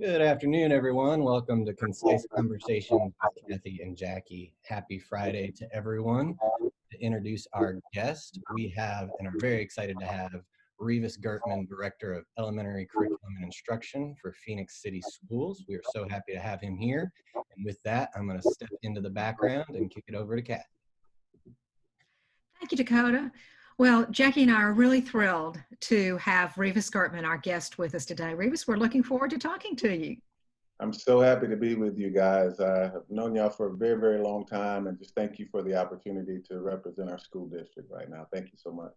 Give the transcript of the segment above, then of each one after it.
Good afternoon, everyone. Welcome to Concise Conversations with Kathy and Jackie. Happy Friday to everyone. To introduce our guest, we have and are very excited to have Reeivice Girtman, Director of Elementary Curriculum and Instruction for Phoenix City Schools. We are so happy to have him here. And with that, I'm going to step into the background and kick it over to Kathy. Thank you, Dakota. Well, Jackie and I are really thrilled to have Reeivice Girtman, our guest, with us today. Reeivice, we're looking forward to talking to you. I'm so happy to be with you guys. I have known y'all for a very, very long time, and just thank you for the opportunity to represent our school district right now. Thank you so much.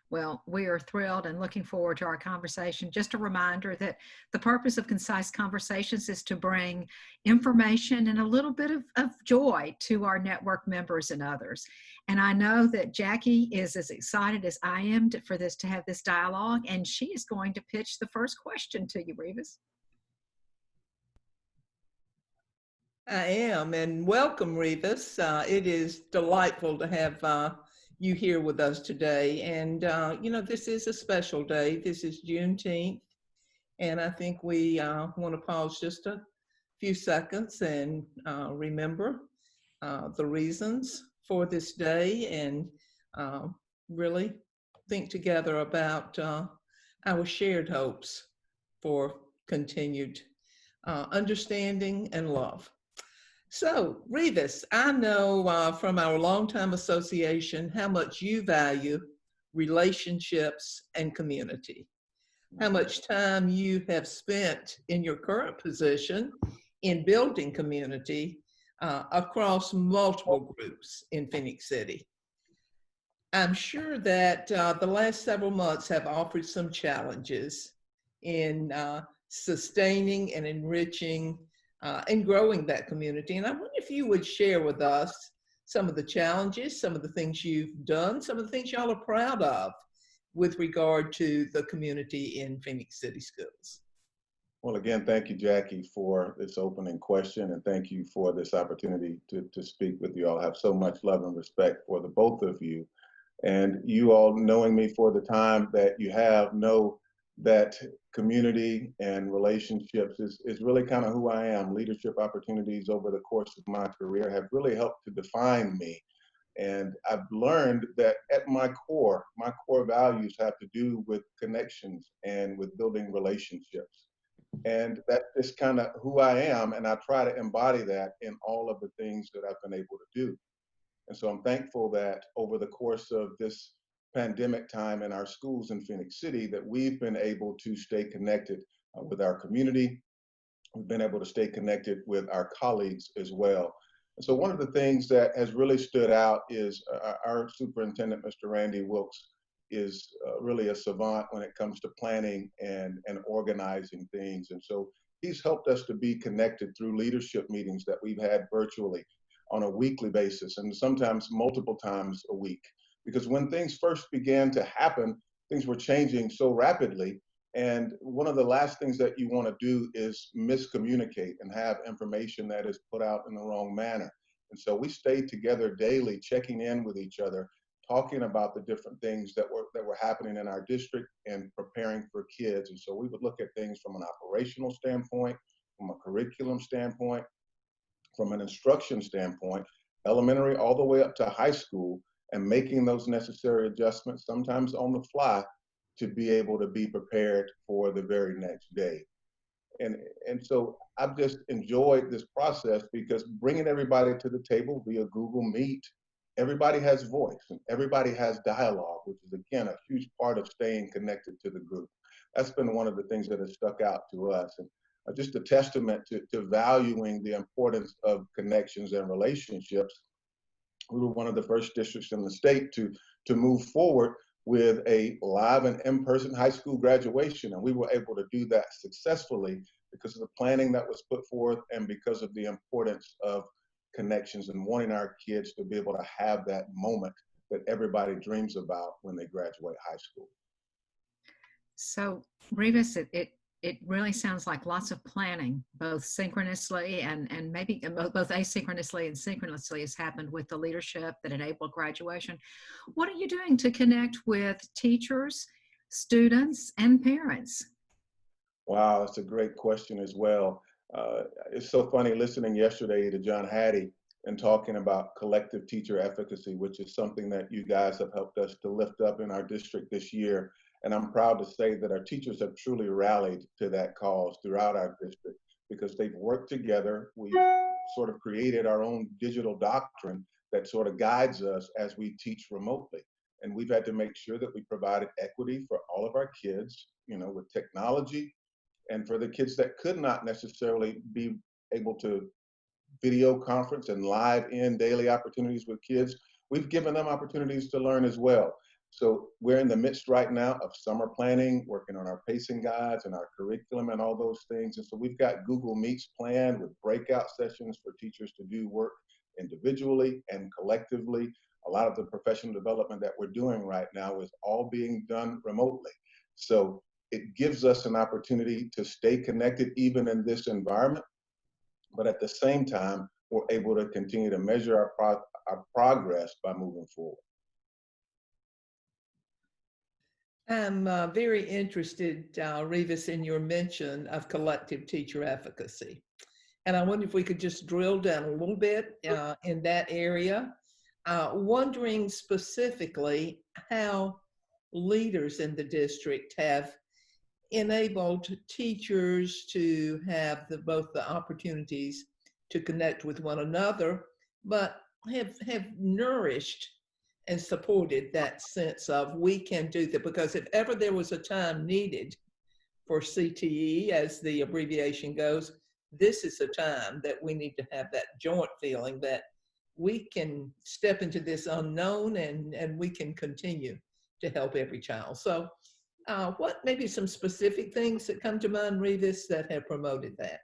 Well, we are thrilled and looking forward to our conversation. Just a reminder that the purpose of Concise Conversations is to bring information and a little bit of joy to our network members and others. And I know that Jackie is as excited as I am for this to have this dialogue, and she is going to pitch the first question to you, Reeivice. I am, and welcome, Reeivice. It is delightful to have you here with us today. And, this is a special day. This is Juneteenth, and I think we want to pause just a few seconds and remember the reasons for this day and really think together about our shared hopes for continued understanding and love. So, Reeivice, I know from our longtime association how much you value relationships and community, how much time you have spent in your current position in building community across multiple groups in Phoenix City. I'm sure that the last several months have offered some challenges in sustaining and enriching and growing that community. And I wonder if you would share with us some of the challenges, some of the things you've done, some of the things y'all are proud of with regard to the community in Phoenix City Schools. Well, again, thank you, Jackie, for this opening question, and thank you for this opportunity to speak with you all. I have so much love and respect for the both of you. And you all, knowing me for the time that you have, know that community and relationships is really kind of who I am. Leadership opportunities over the course of my career have really helped to define me. And I've learned that at my core values have to do with connections and with building relationships. And that is kind of who I am. And I try to embody that in all of the things that I've been able to do. And so I'm thankful that over the course of this pandemic time in our schools in Phoenix City, that we've been able to stay connected with our community. We've been able to stay connected with our colleagues as well. And so one of the things that has really stood out is our superintendent, Mr. Randy Wilkes, is really a savant when it comes to planning and organizing things. And so he's helped us to be connected through leadership meetings that we've had virtually on a weekly basis and sometimes multiple times a week. Because when things first began to happen, things were changing so rapidly. And one of the last things that you want to do is miscommunicate and have information that is put out in the wrong manner. And so we stayed together daily, checking in with each other, talking about the different things that were happening in our district and preparing for kids. And so we would look at things from an operational standpoint, from a curriculum standpoint, from an instruction standpoint, elementary all the way up to high school, and making those necessary adjustments, sometimes on the fly, to be able to be prepared for the very next day. And so I've just enjoyed this process because bringing everybody to the table via Google Meet, everybody has voice and everybody has dialogue, which is, again, a huge part of staying connected to the group. That's been one of the things that has stuck out to us. And just a testament to valuing the importance of connections and relationships. We were one of the first districts in the state to move forward with a live and in-person high school graduation. And we were able to do that successfully because of the planning that was put forth and because of the importance of connections and wanting our kids to be able to have that moment that everybody dreams about when they graduate high school. So, Reeivice, it really sounds like lots of planning, both synchronously and maybe both asynchronously and synchronously has happened with the leadership that enabled graduation. What are you doing to connect with teachers, students, and parents? Wow, that's a great question as well. It's so funny listening yesterday to John Hattie and talking about collective teacher efficacy, which is something that you guys have helped us to lift up in our district this year. And I'm proud to say that our teachers have truly rallied to that cause throughout our district because they've worked together. We've sort of created our own digital doctrine that sort of guides us as we teach remotely. And we've had to make sure that we provided equity for all of our kids, with technology, and for the kids that could not necessarily be able to video conference and live in daily opportunities with kids, we've given them opportunities to learn as well. So we're in the midst right now of summer planning, working on our pacing guides and our curriculum and all those things. And so we've got Google Meets planned with breakout sessions for teachers to do work individually and collectively. A lot of the professional development that we're doing right now is all being done remotely. So it gives us an opportunity to stay connected even in this environment, but at the same time, we're able to continue to measure our progress by moving forward. I'm very interested, Reeivice, in your mention of collective teacher efficacy. And I wonder if we could just drill down a little bit in that area, wondering specifically how leaders in the district have enabled teachers to have both the opportunities to connect with one another, but have nourished and supported that sense of we can do that. Because if ever there was a time needed for CTE, as the abbreviation goes, this is a time that we need to have that joint feeling that we can step into this unknown and we can continue to help every child. So what maybe some specific things that come to mind, Reeivice, that have promoted that?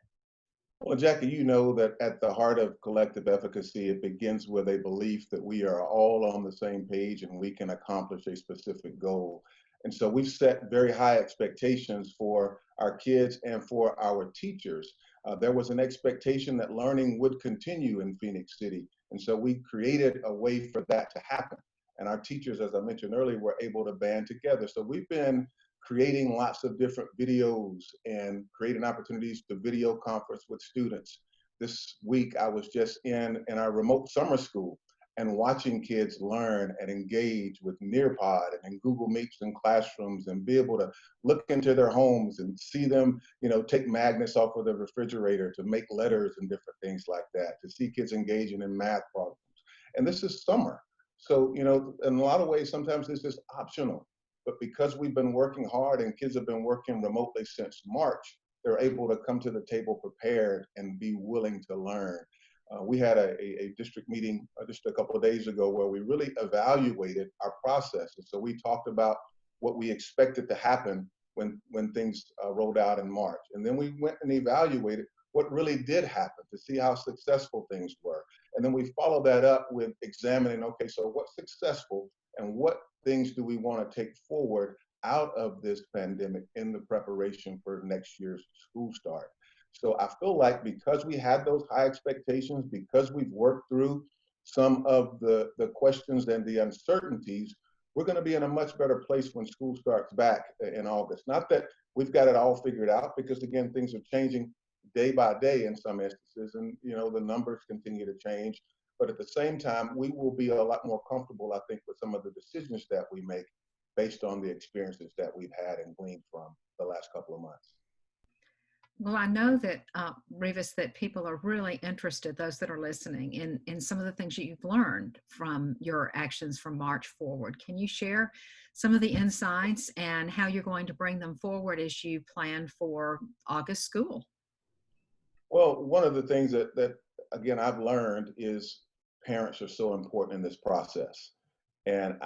Well, Jackie, you know that at the heart of collective efficacy, it begins with a belief that we are all on the same page and we can accomplish a specific goal. And so we've set very high expectations for our kids and for our teachers. There was an expectation that learning would continue in Phoenix City. And so we created a way for that to happen. And our teachers, as I mentioned earlier, were able to band together. So we've been creating lots of different videos and creating opportunities to video conference with students. This week, I was just in our remote summer school and watching kids learn and engage with Nearpod and in Google Meets and classrooms and be able to look into their homes and see them, take magnets off of the refrigerator to make letters and different things like that, to see kids engaging in math problems. And this is summer. So, in a lot of ways, sometimes this is optional. But because we've been working hard and kids have been working remotely since March, they're able to come to the table prepared and be willing to learn. We had a district meeting just a couple of days ago where we really evaluated our process. And so we talked about what we expected to happen when things rolled out in March. And then we went and evaluated what really did happen to see how successful things were. And then we followed that up with examining, okay, so what's successful and what things do we want to take forward out of this pandemic in the preparation for next year's school start. So I feel like because we had those high expectations, because we've worked through some of the questions and the uncertainties, we're going to be in a much better place when school starts back in August. Not that we've got it all figured out, because again, things are changing day by day in some instances, and the numbers continue to change. But at the same time, we will be a lot more comfortable, I think, with some of the decisions that we make based on the experiences that we've had and gleaned from the last couple of months. Well, I know that, Reeivice, that people are really interested, those that are listening, in some of the things that you've learned from your actions from March forward. Can you share some of the insights and how you're going to bring them forward as you plan for August school? Well, one of the things that again, I've learned is parents are so important in this process. And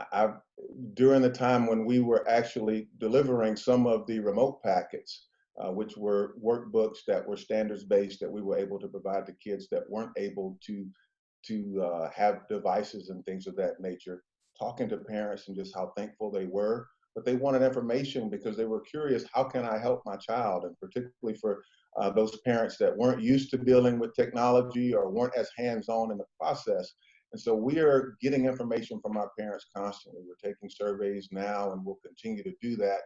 during the time when we were actually delivering some of the remote packets, which were workbooks that were standards-based that we were able to provide to kids that weren't able to have devices and things of that nature, talking to parents and just how thankful they were. But they wanted information because they were curious, how can I help my child? And particularly for those parents that weren't used to dealing with technology or weren't as hands-on in the process. And so we are getting information from our parents constantly. We're taking surveys now and we'll continue to do that.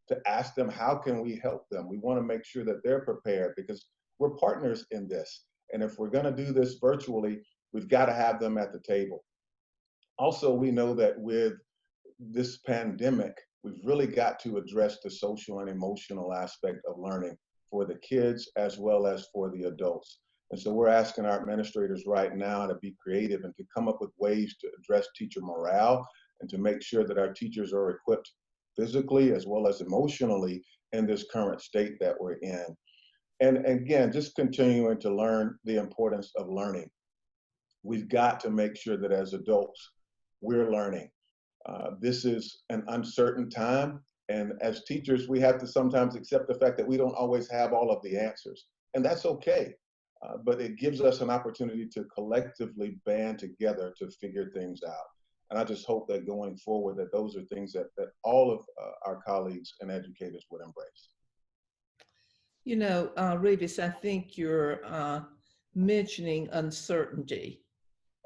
to ask them, how can we help them? We want to make sure that they're prepared because we're partners in this. And if we're going to do this virtually, we've got to have them at the table. Also, we know that with this pandemic, we've really got to address the social and emotional aspect of learning for the kids as well as for the adults. And so we're asking our administrators right now to be creative and to come up with ways to address teacher morale and to make sure that our teachers are equipped physically as well as emotionally in this current state that we're in. And again, just continuing to learn the importance of learning. We've got to make sure that as adults, we're learning. This is an uncertain time. And as teachers, we have to sometimes accept the fact that we don't always have all of the answers. And that's okay. But it gives us an opportunity to collectively band together to figure things out. And I just hope that going forward, that those are things that all of our colleagues and educators would embrace. You know, Reeivice, I think you're mentioning uncertainty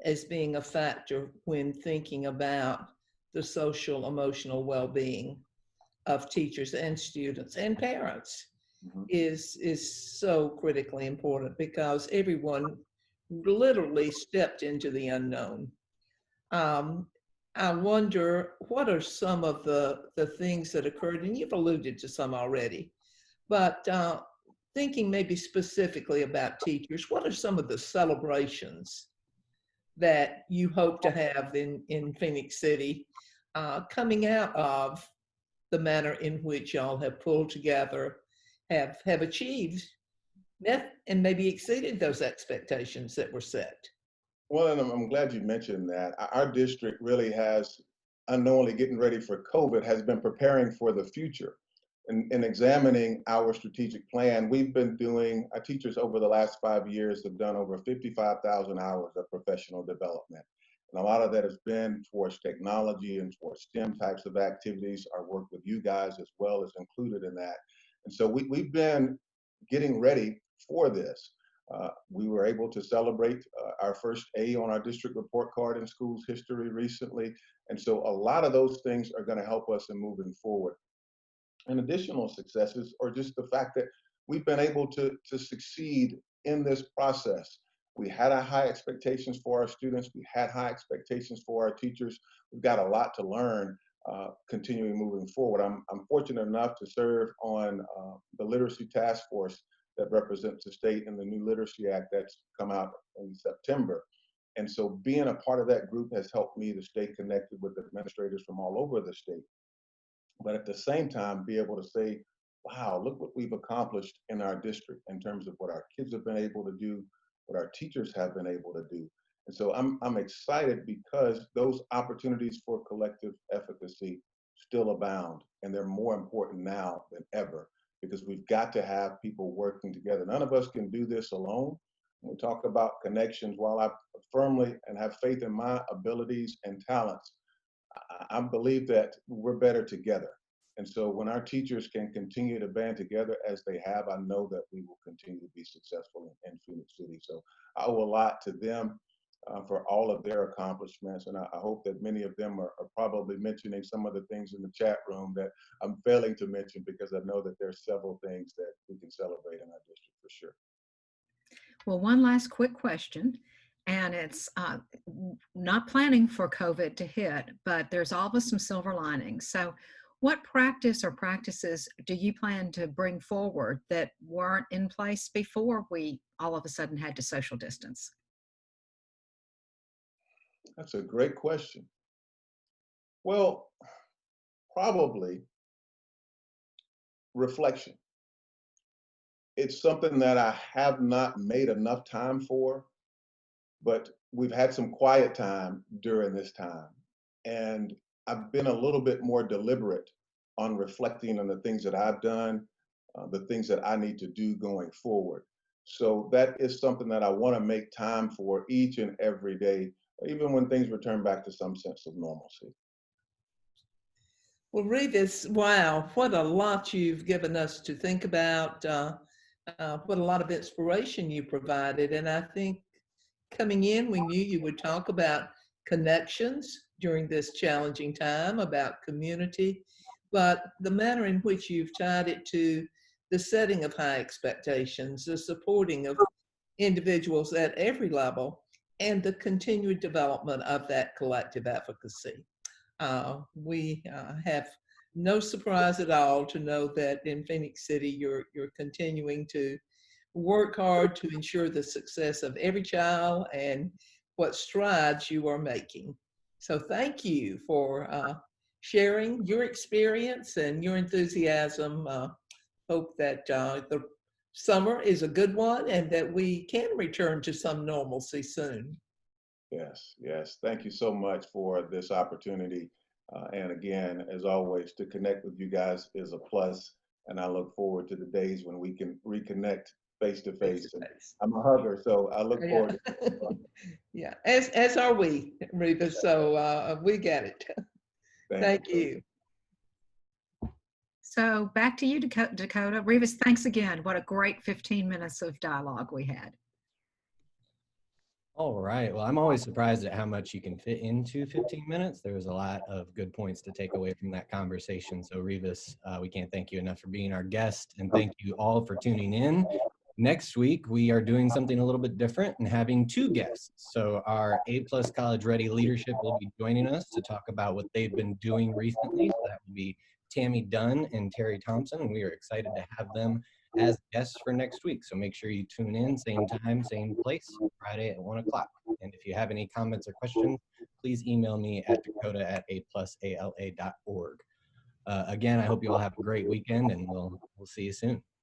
as being a factor when thinking about the social emotional well-being of teachers and students and parents. Mm-hmm. is so critically important because everyone literally stepped into the unknown. I wonder, what are some of the things that occurred, and you've alluded to some already, but thinking maybe specifically about teachers, what are some of the celebrations that you hope to have in Phoenix City coming out of the manner in which y'all have pulled together, have achieved, met, and maybe exceeded those expectations that were set? Well, and I'm glad you mentioned that. Our district really has, unknowingly getting ready for COVID, has been preparing for the future. In examining our strategic plan, we've been doing, our teachers over the last 5 years have done over 55,000 hours of professional development. And a lot of that has been towards technology and towards STEM types of activities. Our work with you guys as well is included in that. And so we've been getting ready for this. We were able to celebrate our first A on our district report card in schools history recently. And so a lot of those things are going to help us in moving forward. And additional successes are just the fact that we've been able to succeed in this process. We had high expectations for our students. We had high expectations for our teachers. We've got a lot to learn continuing moving forward. I'm fortunate enough to serve on the literacy task force that represents the state in the new Literacy Act that's come out in September. And so being a part of that group has helped me to stay connected with administrators from all over the state. But at the same time, be able to say, wow, look what we've accomplished in our district in terms of what our kids have been able to do, what our teachers have been able to do. And so I'm excited because those opportunities for collective efficacy still abound, and they're more important now than ever because we've got to have people working together. None of us can do this alone. When we talk about connections, while I firmly and have faith in my abilities and talents, I believe that we're better together. And so when our teachers can continue to band together as they have, I know that we will continue to be successful in Phoenix City. So I owe a lot to them for all of their accomplishments. And I hope that many of them are probably mentioning some of the things in the chat room that I'm failing to mention, because I know that there's several things that we can celebrate in our district for sure. Well, one last quick question. And it's not planning for COVID to hit, but there's always some silver linings. So what practice or practices do you plan to bring forward that weren't in place before we all of a sudden had to social distance? That's a great question. Well, probably reflection. It's something that I have not made enough time for, but we've had some quiet time during this time. And I've been a little bit more deliberate on reflecting on the things that I've done, the things that I need to do going forward. So that is something that I want to make time for each and every day, even when things return back to some sense of normalcy. Well, Reeivice, wow, what a lot you've given us to think about, what a lot of inspiration you provided. And I think coming in, we knew you would talk about connections during this challenging time, about community, but the manner in which you've tied it to the setting of high expectations, the supporting of individuals at every level, and the continued development of that collective efficacy. We have no surprise at all to know that in Phoenix City, you're continuing to work hard to ensure the success of every child and what strides you are making. So thank you for sharing your experience and your enthusiasm. Hope that the summer is a good one and that we can return to some normalcy soon. Yes, yes. Thank you so much for this opportunity. And again, as always, to connect with you guys is a plus. And I look forward to the days when we can reconnect face to face. And I'm a hugger, so I look forward to it. Yeah, as are we, Reba. So we get it. Thank you. So back to you, Dakota. Reeivice, thanks again. What a great 15 minutes of dialogue we had. All right. Well, I'm always surprised at how much you can fit into 15 minutes. There was a lot of good points to take away from that conversation. So Reeivice, we can't thank you enough for being our guest, and thank you all for tuning in. Next week, we are doing something a little bit different and having two guests. So our A+ College Ready leadership will be joining us to talk about what they've been doing recently. So that will be Tammy Dunn and Terry Thompson, and we are excited to have them as guests for next week. So make sure you tune in, same time, same place, Friday at 1 o'clock. And if you have any comments or questions, please email me at dakota@aplusala.org. Again, I hope you all have a great weekend, and we'll see you soon.